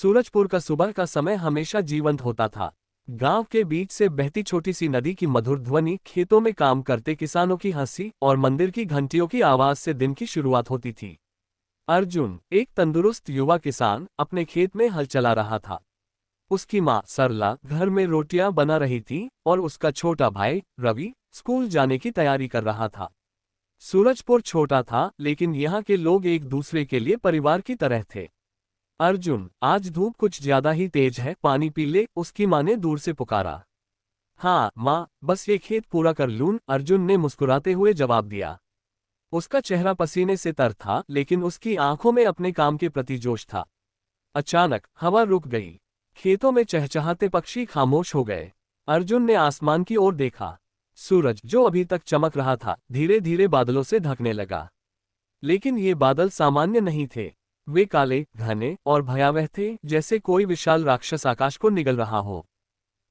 सूरजपुर का सुबह का समय हमेशा जीवंत होता था। गांव के बीच से बहती छोटी सी नदी की मधुर ध्वनि, खेतों में काम करते किसानों की हंसी और मंदिर की घंटियों की आवाज से दिन की शुरुआत होती थी। अर्जुन, एक तंदुरुस्त युवा किसान, अपने खेत में हल चला रहा था। उसकी माँ सरला घर में रोटियां बना रही थी और उसका छोटा भाई रवि स्कूल जाने की तैयारी कर रहा था। सूरजपुर छोटा था, लेकिन यहाँ के लोग एक दूसरे के लिए परिवार की तरह थे। अर्जुन, आज धूप कुछ ज्यादा ही तेज है, पानी पी ले, उसकी माँ ने दूर से पुकारा। हाँ माँ, बस ये खेत पूरा कर लूं, अर्जुन ने मुस्कुराते हुए जवाब दिया। उसका चेहरा पसीने से तर था, लेकिन उसकी आंखों में अपने काम के प्रति जोश था। अचानक हवा रुक गई। खेतों में चहचहाते पक्षी खामोश हो गए। अर्जुन ने आसमान की ओर देखा। सूरज, जो अभी तक चमक रहा था, धीरे धीरे बादलों से ढकने लगा। लेकिन ये बादल सामान्य नहीं थे। वे काले, घने और भयावह थे, जैसे कोई विशाल राक्षस आकाश को निगल रहा हो।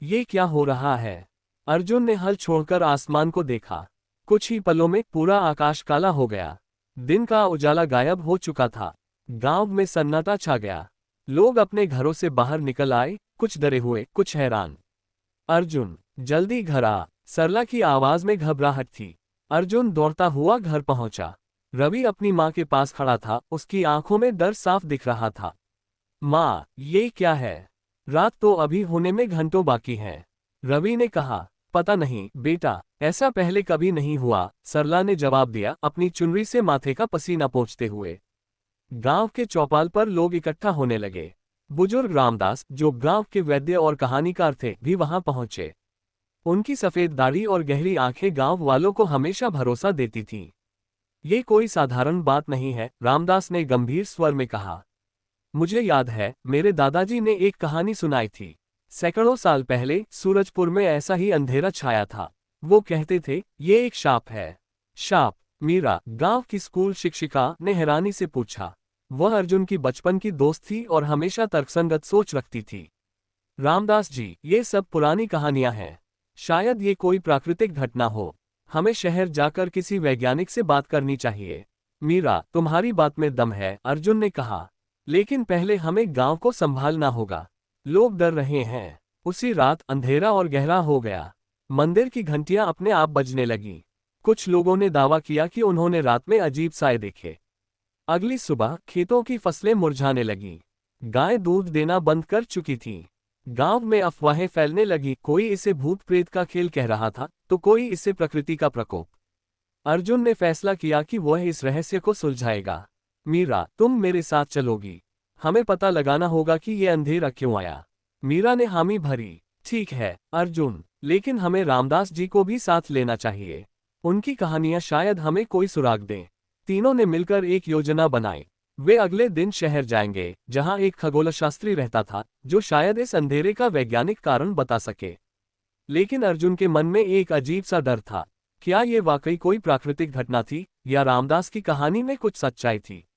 ये क्या हो रहा है? अर्जुन ने हल छोड़कर आसमान को देखा। कुछ ही पलों में पूरा आकाश काला हो गया। दिन का उजाला गायब हो चुका था। गांव में सन्नाटा छा गया। लोग अपने घरों से बाहर निकल आए, कुछ डरे हुए, कुछ हैरान। अर्जुन, जल्दी घर आ, सरला की आवाज में घबराहट थी। अर्जुन दौड़ता हुआ घर पहुंचा। रवि अपनी माँ के पास खड़ा था, उसकी आंखों में डर साफ दिख रहा था। माँ, ये क्या है? रात तो अभी होने में घंटों बाकी हैं। रवि ने कहा। पता नहीं बेटा, ऐसा पहले कभी नहीं हुआ, सरला ने जवाब दिया, अपनी चुनरी से माथे का पसीना पोंछते हुए। गांव के चौपाल पर लोग इकट्ठा होने लगे। बुजुर्ग रामदास, जो गांव के वैद्य और कहानीकार थे, भी वहां पहुंचे। उनकी सफेद दाढ़ी और गहरी आंखें गांव वालों को हमेशा भरोसा देती थीं। ये कोई साधारण बात नहीं है, रामदास ने गंभीर स्वर में कहा। मुझे याद है, मेरे दादाजी ने एक कहानी सुनाई थी। सैकड़ों साल पहले सूरजपुर में ऐसा ही अंधेरा छाया था। वो कहते थे, ये एक शाप है। शाप? मीरा, गांव की स्कूल शिक्षिका, ने हैरानी से पूछा। वह अर्जुन की बचपन की दोस्त थी और हमेशा तर्कसंगत सोच रखती थी। रामदास जी, ये सब पुरानी कहानियां हैं। शायद ये कोई प्राकृतिक घटना हो। हमें शहर जाकर किसी वैज्ञानिक से बात करनी चाहिए। मीरा, तुम्हारी बात में दम है, अर्जुन ने कहा। लेकिन पहले हमें गांव को संभालना होगा। लोग डर रहे हैं। उसी रात अंधेरा और गहरा हो गया। मंदिर की घंटियां अपने आप बजने लगीं। कुछ लोगों ने दावा किया कि उन्होंने रात में अजीब साए देखे। अगली सुबह खेतों की फसलें मुरझाने लगीं। गाय दूध देना बंद कर चुकी थीं। गांव में अफवाहें फैलने लगी, कोई इसे भूत प्रेत का खेल कह रहा था, तो कोई इसे प्रकृति का प्रकोप। अर्जुन ने फैसला किया कि वह इस रहस्य को सुलझाएगा। मीरा, तुम मेरे साथ चलोगी? हमें पता लगाना होगा कि ये अंधेरा क्यों आया। मीरा ने हामी भरी। ठीक है अर्जुन, लेकिन हमें रामदास जी को भी साथ लेना चाहिए। उनकी कहानियां शायद हमें कोई सुराग दें। तीनों ने मिलकर एक योजना बनाई। वे अगले दिन शहर जाएंगे, जहां एक खगोलशास्त्री रहता था, जो शायद इस अंधेरे का वैज्ञानिक कारण बता सके। लेकिन अर्जुन के मन में एक अजीब सा डर था। क्या ये वाकई कोई प्राकृतिक घटना थी, या रामदास की कहानी में कुछ सच्चाई थी?